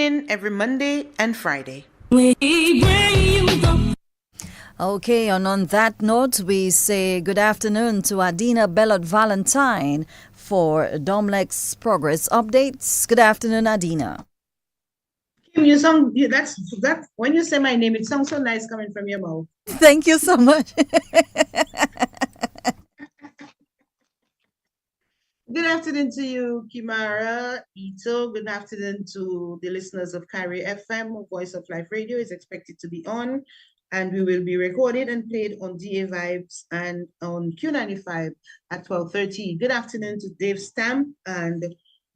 in every Monday and Friday. Okay, and on that note, we say good afternoon to Adina Bellot Valentine for Domlec's progress updates. Good afternoon, Adina. Kim, that's that when you say my name, it sounds so nice coming from your mouth. Thank you so much. Good afternoon to you, Kimara, Ito. Good afternoon to the listeners of Carry FM. Voice of Life Radio is expected to be on, and we will be recorded and played on DA Vibes and on Q95 at 12:30. Good afternoon to Dave Stamp, and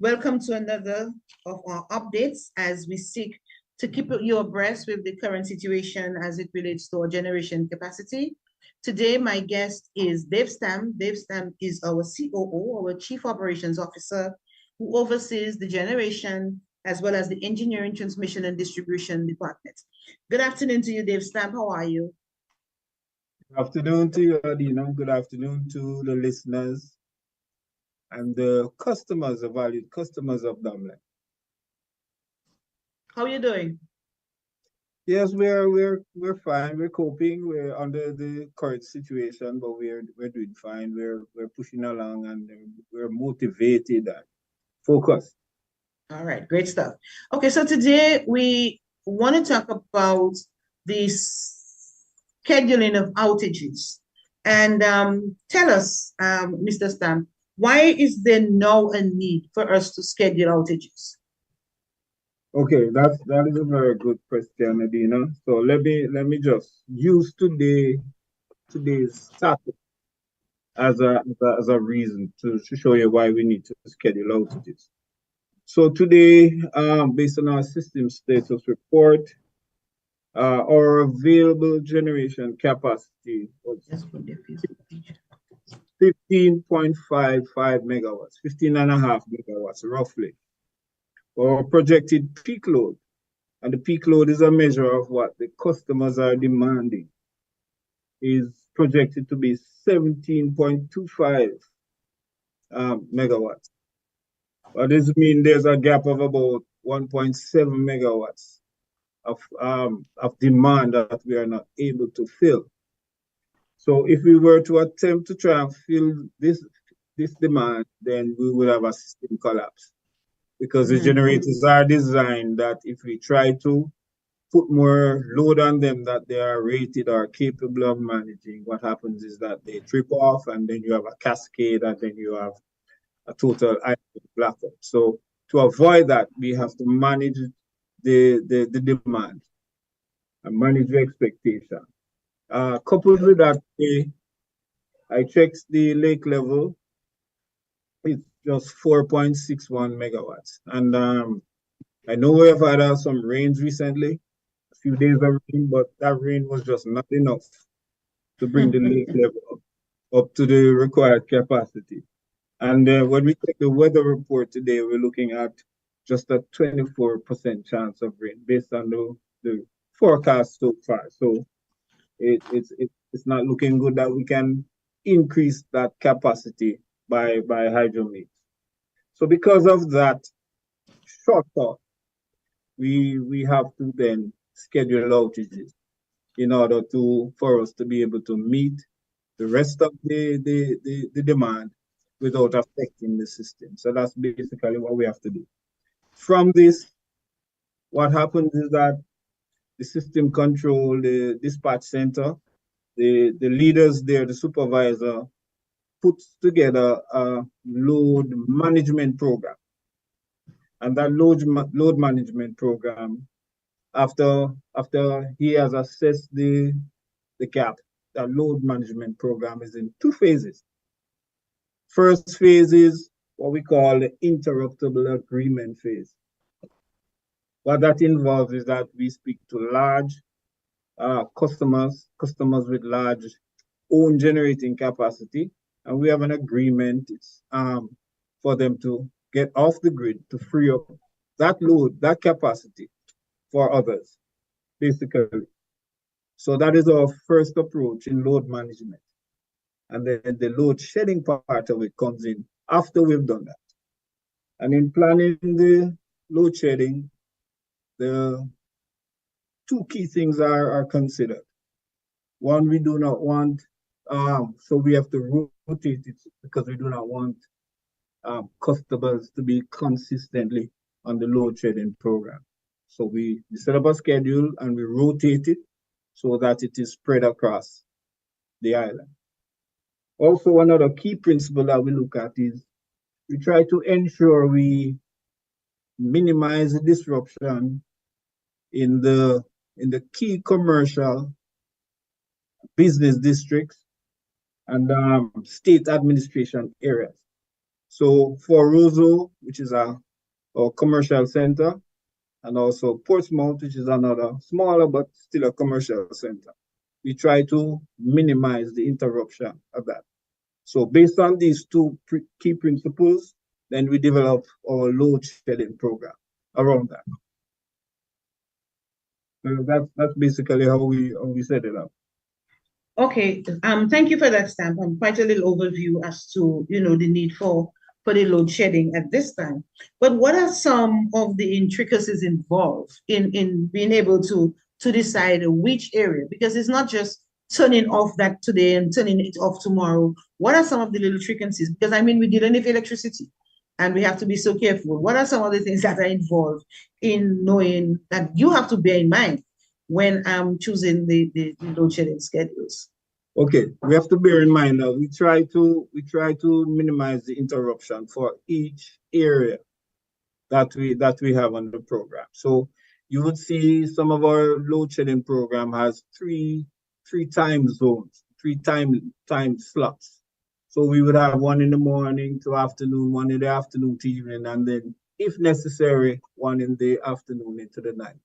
welcome to another of our updates as we seek to keep you abreast with the current situation as it relates to our generation capacity. Today, my guest is Dave Stamp. Dave Stamp is our COO, our Chief Operations Officer, who oversees the generation as well as the engineering, transmission, and distribution department. Good afternoon to you, Dave Stamp. How are you? Good afternoon to you, Adina. Good afternoon to the listeners and the customers, the valued customers of Domlec. How are you doing? Yes, we're fine. We're coping. We're under the current situation, but we're doing fine. We're pushing along and we're motivated and focused. All right, great stuff. Okay, so today we want to talk about the scheduling of outages. And tell us, Mr. Stamp, why is there now a need for us to schedule outages? Okay, that is a very good question, Adina. So let me just use today's topic as a reason to show you why we need to schedule outages. So today, based on our system status report, our available generation capacity was 15.55 megawatts, 15.5 megawatts roughly. Our projected peak load, and the peak load is a measure of what the customers are demanding, is projected to be 17.25 megawatts. What does it mean? There's a gap of about 1.7 megawatts of demand that we are not able to fill. So if we were to attempt to try and fill this demand, then we would have a system collapse. Because the generators are designed that if we try to put more load on them that they are rated or capable of managing, what happens is that they trip off and then you have a cascade and then you have a total blackout. So to avoid that, we have to manage the demand and manage the expectation. Coupled with that, I checked the lake level. It's just 4.61 megawatts. And I know we have had some rains recently, a few days of rain, but that rain was just not enough to bring the lake level up to the required capacity. And when we take the weather report today, we're looking at just a 24% chance of rain based on the forecast so far. So it's not looking good that we can increase that capacity by hydrometer. So because of that shortfall, we have to then schedule outages in order for us to be able to meet the rest of the demand without affecting the system. So that's basically what we have to do. From this, what happens is that the system control, the dispatch center, the leaders there, the supervisor, puts together a load management program. And that load management program, after he has assessed the gap, that load management program is in two phases. First phase is what we call the interruptible agreement phase. What that involves is that we speak to large customers with large own generating capacity, and we have an agreement for them to get off the grid to free up that load, that capacity for others, basically. So that is our first approach in load management. And then the load shedding part of it comes in after we've done that. And in planning the load shedding, the two key things are considered. One, we do not want, so we have to rotate it because we do not want customers to be consistently on the load shedding program. So we set up a schedule and we rotate it so that it is spread across the island. Also, another key principle that we look at is we try to ensure we minimize the disruption in the key commercial business districts and state administration areas. So for Roseau, which is a commercial center, and also Portsmouth, which is another smaller but still a commercial center, we try to minimize the interruption of that. So based on these two key principles, then we develop our load shedding program around that. So that's basically how we set it up. Okay, thank you for that, Stamp. Quite a little overview as to the need for the load shedding at this time. But what are some of the intricacies involved in being able to decide which area? Because it's not just turning off that today and turning it off tomorrow. What are some of the little intricacies? Because I mean, we're dealing with electricity and we have to be so careful. What are some of the things that are involved in knowing that you have to bear in mind when choosing the load shedding schedules? Okay, we have to bear in mind that we try to minimize the interruption for each area that we have on the program. So you would see some of our load shedding program has three time zones, three time slots. So we would have one in the morning to afternoon, one in the afternoon to evening, and then if necessary, one in the afternoon into the night.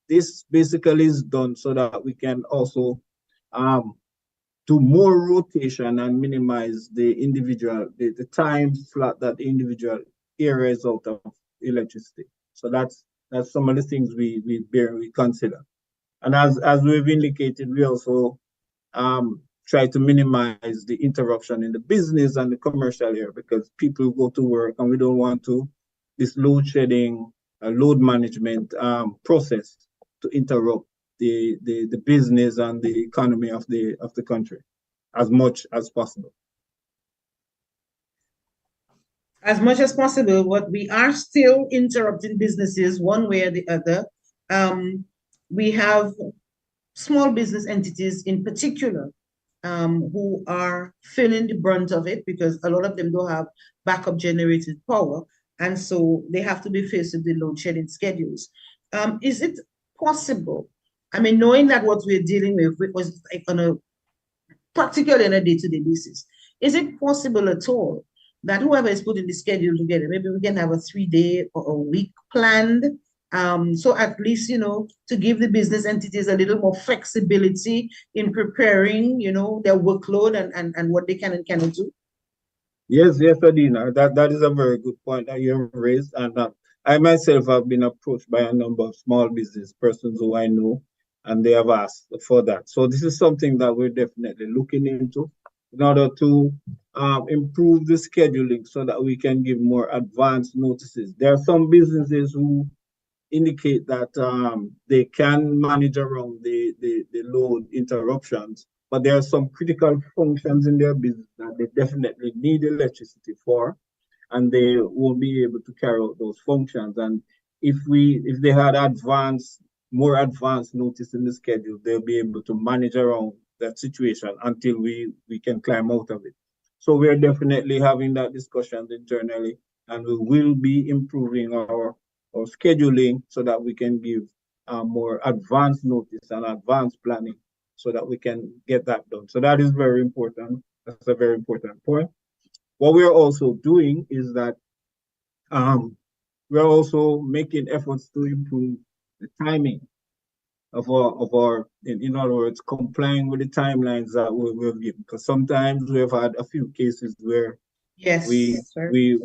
This basically is done so that we can also do more rotation and minimize the individual, the time slot that the individual area is out of electricity. So that's some of the things we consider. And as we've indicated, we also try to minimize the interruption in the business and the commercial area because people go to work and we don't want this load shedding, load management process to interrupt the business and the economy of the country as much as possible. As much as possible, but we are still interrupting businesses one way or the other. We have small business entities in particular who are feeling the brunt of it because a lot of them don't have backup generated power. And so they have to be faced with the load shedding schedules. Is it possible? I mean, knowing that what we're dealing with was like practically on a day-to-day basis, is it possible at all that whoever is putting the schedule together, maybe we can have a 3-day or a week planned, so at least, to give the business entities a little more flexibility in preparing, their workload and what they can and cannot do? Yes, Adina, that is a very good point that you have raised. And I myself have been approached by a number of small business persons who I know, and they have asked for that. So this is something that we're definitely looking into in order to improve the scheduling so that we can give more advanced notices. There are some businesses who indicate that they can manage around the load interruptions, but there are some critical functions in their business that they definitely need electricity for, and they won't be able to carry out those functions. And if they had more advanced notice in the schedule, they'll be able to manage around that situation until we can climb out of it. So we are definitely having that discussion internally, and we will be improving our scheduling so that we can give more advanced notice and advanced planning so that we can get that done. So that is very important. That's a very important point. What we're also doing is that we're also making efforts to improve the timing of our in other words, complying with the timelines that we've given. Because sometimes we have had a few cases where we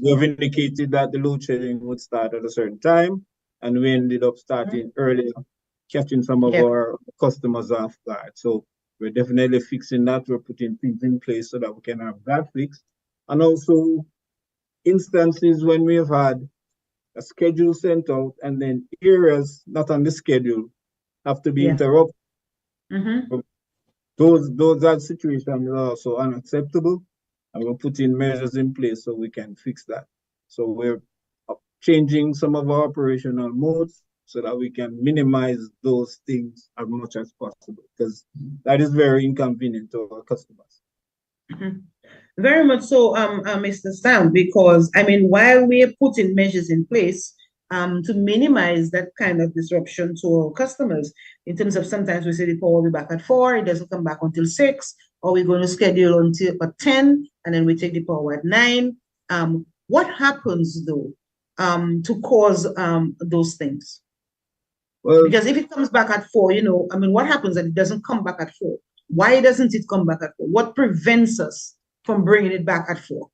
have indicated that the load shedding would start at a certain time, and we ended up starting earlier, catching some of our customers off guard. So we're definitely fixing that. We're putting things in place so that we can have that fixed. And also instances when we have had a schedule sent out, and then areas not on the schedule have to be Yeah. interrupted. Mm-hmm. Those are situations that are also unacceptable, and we're putting measures in place so we can fix that. So we're changing some of our operational modes so that we can minimize those things as much as possible, because that is very inconvenient to our customers. Mm-hmm. Very much so, Mr. Sam, because I mean, while we are putting measures in place to minimize that kind of disruption to our customers, in terms of sometimes we say the power will be back at 4, it doesn't come back until 6, or we're going to schedule until at 10, and then we take the power at 9. What happens though to cause those things? Well, Because if it comes back at 4, I mean, what happens that it doesn't come back at 4? Why doesn't it come back at 4? What prevents us from bringing it back at 4?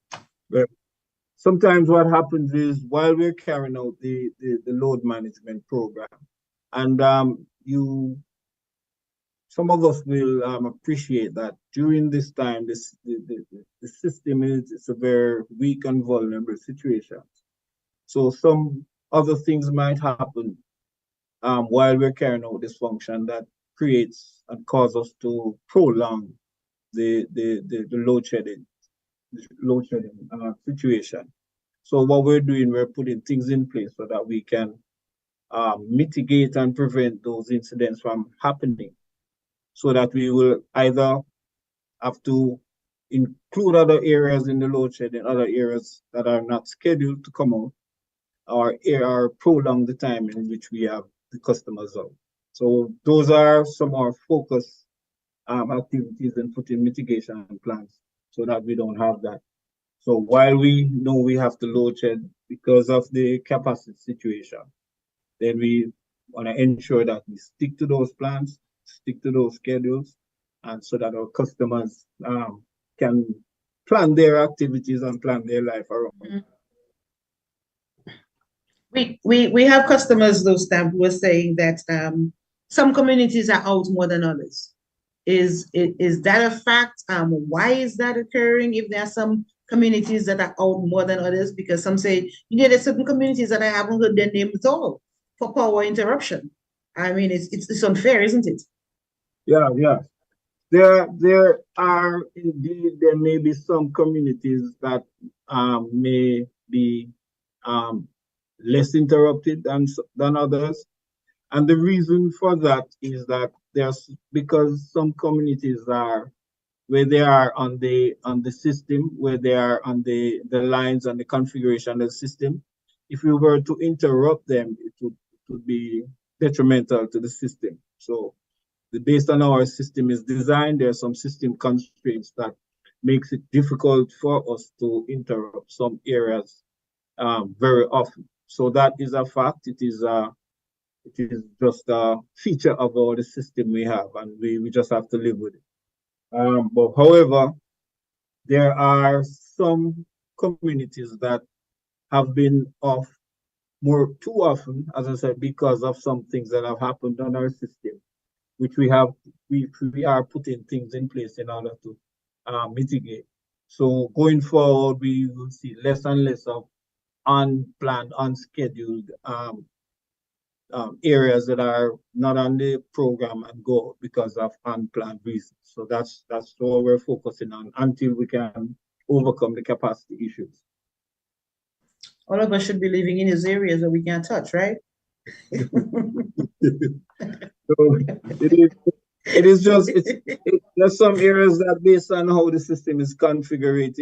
well, sometimes what happens is while we're carrying out the load management program, and some of us will appreciate that during this time, the system is a very weak and vulnerable situation. So some other things might happen while we're carrying out this function that creates and causes us to prolong the load shedding situation. So what we're doing, we're putting things in place so that we can mitigate and prevent those incidents from happening, so that we will either have to include other areas in the load shedding, other areas that are not scheduled to come out, or prolong the time in which we have the customers out. So those are some of our focus activities in putting mitigation plans so that we don't have that. So while we know we have to load shed because of the capacity situation, then we want to ensure that we stick to those plans, stick to those schedules, and so that our customers can plan their activities and plan their life around. Mm-hmm. We have customers, those Stamp, who are saying that some communities are out more than others. Is that a fact? Why is that occurring? If there are some communities that are out more than others, because some say, there's certain communities that I haven't heard their name at all for power interruption. I mean, it's unfair, isn't it? Yeah. There may be some communities that may be less interrupted than others. And the reason for that is that because some communities are where they are on the system, where they are on the lines and the configuration of the system. If we were to interrupt them, it would be detrimental to the system. So based on how our system is designed, there are some system constraints that makes it difficult for us to interrupt some areas very often. So that is a fact. It is just a feature of the system we have, and we just have to live with it. But however, there are some communities that have been off more too often, as I said, because of some things that have happened on our system, which we are putting things in place in order to mitigate. So going forward, we will see less and less of unplanned, unscheduled areas that are not on the program and go because of unplanned reasons. So that's what we're focusing on until we can overcome the capacity issues. All of us should be living in these areas that we can't touch, right? So there's some areas that based on how the system is configured,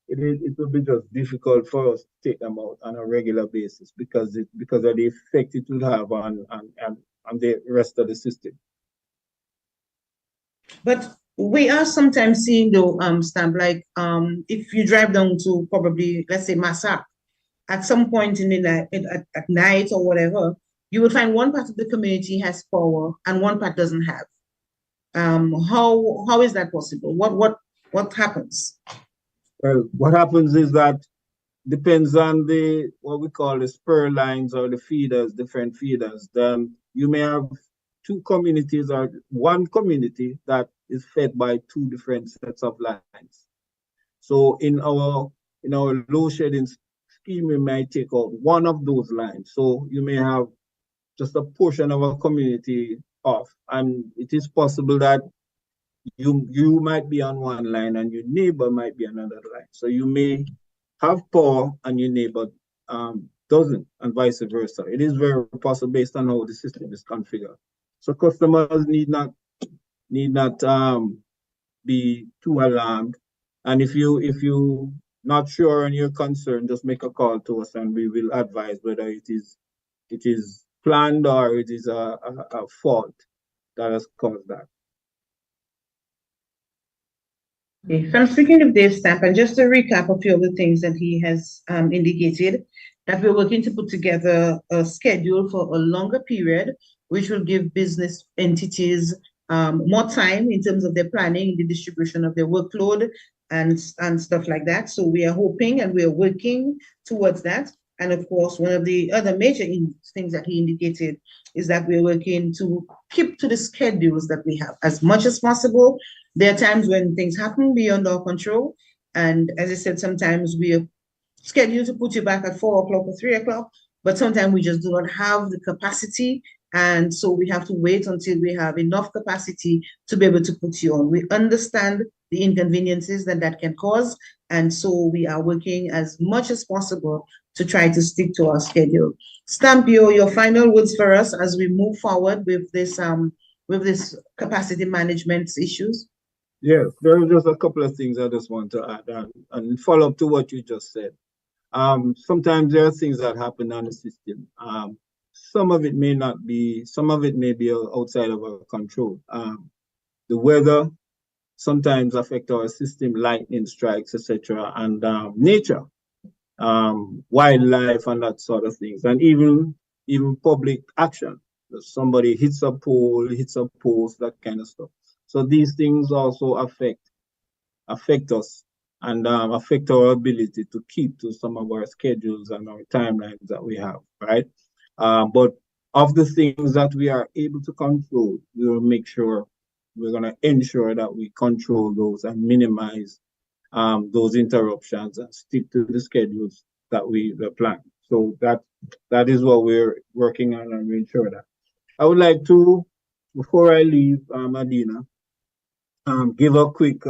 it will be just difficult for us to take them out on a regular basis because of the effect it will have on the rest of the system. But we are sometimes seeing though, Stamp, like if you drive down to probably, let's say, Massac, at some point in the night, at night or whatever, you will find one part of the community has power and one part doesn't have. How is that possible? What happens? Well, what happens is that depends on what we call the spur lines or the feeders, different feeders. Then you may have two communities or one community that is fed by two different sets of lines. So in in our load shedding scheme, we might take out one of those lines. So you may have just a portion of a community off. And it is possible that you might be on one line and your neighbor might be on another line. So you may have power and your neighbor doesn't, and vice versa. It is very possible based on how the system is configured. So customers need not be too alarmed. And if you not sure and you're concerned, just make a call to us and we will advise whether it is planned or it is a fault that has caused that. Okay. So I'm speaking of Dave Stamp, and just to recap a few of the things that he has indicated, that we're working to put together a schedule for a longer period, which will give business entities more time in terms of their planning, the distribution of their workload, and stuff like that. So we are hoping and we are working towards that. And of course, one of the other major things that he indicated is that we're working to keep to the schedules that we have as much as possible. There are times when things happen beyond our control. And as I said, sometimes we are scheduled to put you back at 4 o'clock or 3 o'clock, but sometimes we just do not have the capacity. And so we have to wait until we have enough capacity to be able to put you on. We understand the inconveniences that can cause. And so we are working as much as possible to try to stick to our schedule. Stamp, your final words for us as we move forward with this capacity management issues. Yes, there are just a couple of things I just want to add and follow up to what you just said. Sometimes there are things that happen on the system. Some of it may be outside of our control. The weather sometimes affect our system, lightning strikes, etc., and nature, wildlife, and that sort of things, and even public action. Somebody hits a pole, hits a post, that kind of stuff. So these things also affect us and affect our ability to keep to some of our schedules and our timelines that we have, right? But of the things that we are able to control, we will make sure we're going to ensure that we control those and minimize those interruptions and stick to the schedules that we plan. So that is what we're working on and we ensure that. I would like to, before I leave, Adina, give a quick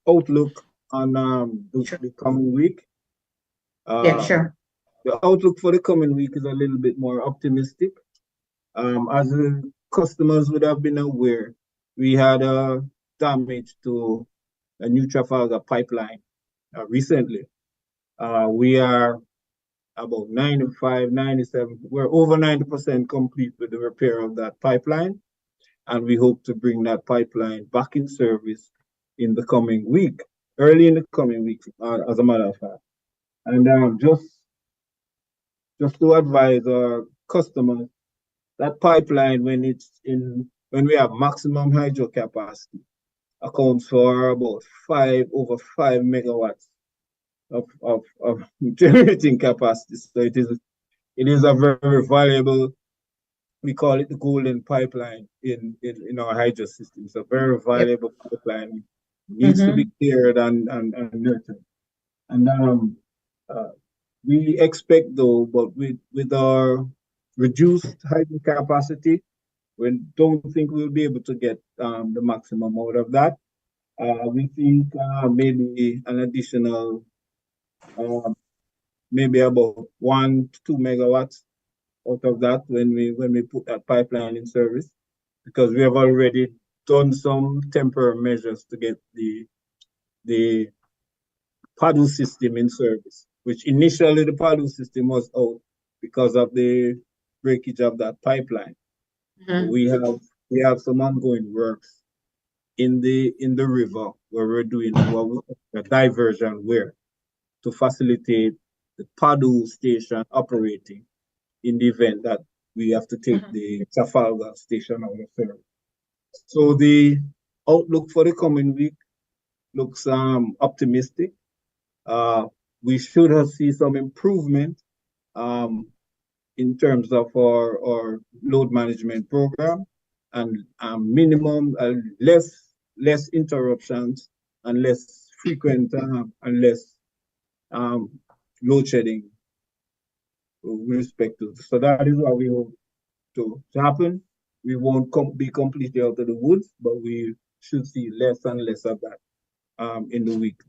outlook on the coming week. Yeah, sure. The outlook for the coming week is a little bit more optimistic. As the customers would have been aware, we had damage to a New Trafalgar pipeline recently. We are about 95, 97, we're over 90% complete with the repair of that pipeline. And we hope to bring that pipeline back in service in the coming week, early in the coming week, as a matter of fact. And just to advise our customers, that pipeline, when we have maximum hydro capacity, accounts for about over 5 megawatts of generating capacity. So it is a very valuable. We call it the golden pipeline in our hydro system. It's a very valuable pipeline. It needs to be cleared and nurtured. And we expect, though, but with our reduced hydro capacity, we don't think we'll be able to get the maximum out of that. We think maybe an additional, maybe about 1 to 2 megawatts out of that when we put that pipeline in service, because we have already done some temporary measures to get the paddle system in service, which initially the paddle system was out because of the breakage of that pipeline. We have some ongoing works in the river where we're doing a diversion weir to facilitate the paddle station operating in the event that we have to take the Trafalgar station out of service. So the outlook for the coming week looks optimistic. We should see some improvement in terms of our load management program and minimum less interruptions and less frequent and less load shedding with respect to. So that is what we hope to happen. We won't be completely out of the woods, but we should see less and less of that in the week.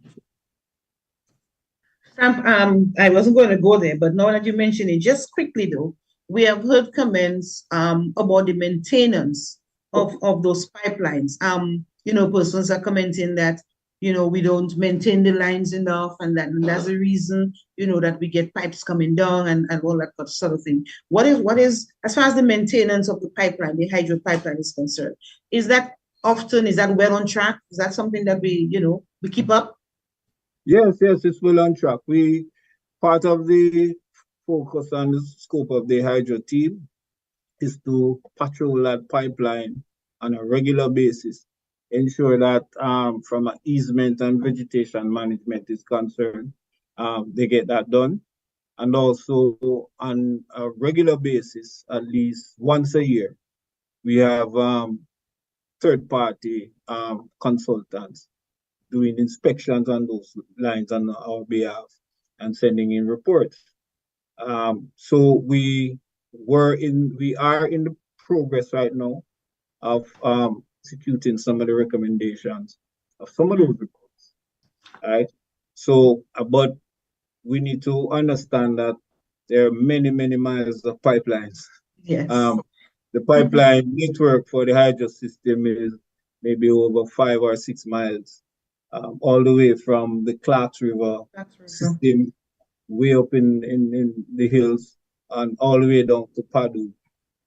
I wasn't going to go there, but now that you mention it, just quickly though, we have heard comments about the maintenance of those pipelines. Persons are commenting that we don't maintain the lines enough, and that's the reason that we get pipes coming down and all that sort of thing. What is as far as the maintenance of the pipeline, the hydro pipeline is concerned? Is that well on track? Is that something that we keep up? Yes, it's well on track. Part of the focus and the scope of the hydro team is to patrol that pipeline on a regular basis, ensure that from an easement and vegetation management is concerned, they get that done. And also on a regular basis, at least once a year, we have third-party consultants doing inspections on those lines on our behalf and sending in reports. So we are in the progress right now of executing some of the recommendations of some of those reports. Right. So, but we need to understand that there are many, many miles of pipelines. Yes. The pipeline network for the hydro system is maybe over 5 or 6 miles. All the way from the Clarks River system, way up in the hills, and all the way down to Padu,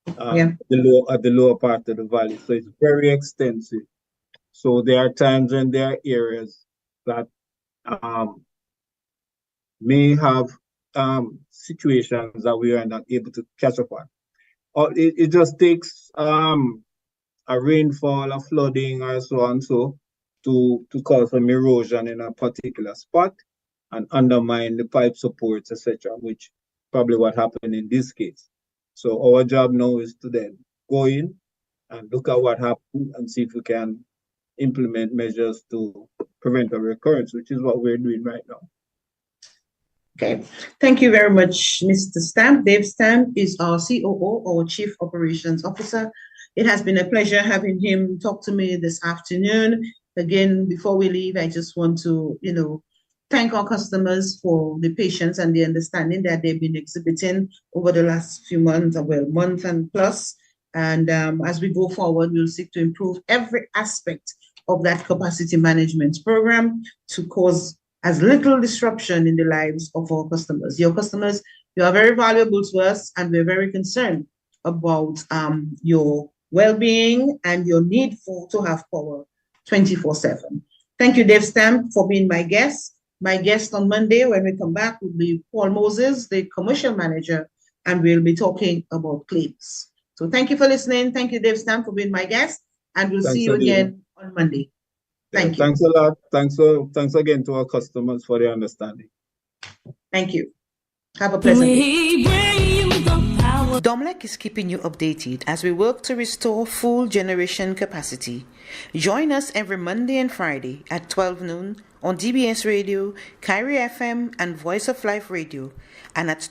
at the lower part of the valley. So it's very extensive. So there are times when there are areas that may have situations that we are not able to catch up on. Or it just takes a rainfall, a flooding, or so on so to cause some erosion in a particular spot and undermine the pipe supports, etc., which probably what happened in this case. So our job now is to then go in and look at what happened and see if we can implement measures to prevent a recurrence, which is what we're doing right now. Okay, thank you very much, Mr. Stamp. Dave Stamp is our COO, or Chief Operations Officer. It has been a pleasure having him talk to me this afternoon. Again, before we leave, I just want to, thank our customers for the patience and the understanding that they've been exhibiting over the last few months, month and plus. And as we go forward, we'll seek to improve every aspect of that capacity management program to cause as little disruption in the lives of our customers. Your customers, you are very valuable to us, and we're very concerned about your well-being and your need to have power 24/7. Thank you, Dave Stamp, for being my guest. My guest on Monday, when we come back, will be Paul Moses, the commercial manager, and we'll be talking about claims. So thank you for listening. Thank you, Dave Stamp, for being my guest, and we'll see you again on Monday. Thank you. Thanks a lot. Thanks again to our customers for their understanding. Thank you. Have a pleasant day. Domlec is keeping you updated as we work to restore full generation capacity. Join us every Monday and Friday at 12 noon on DBS Radio, Kyrie FM, and Voice of Life Radio, and at 12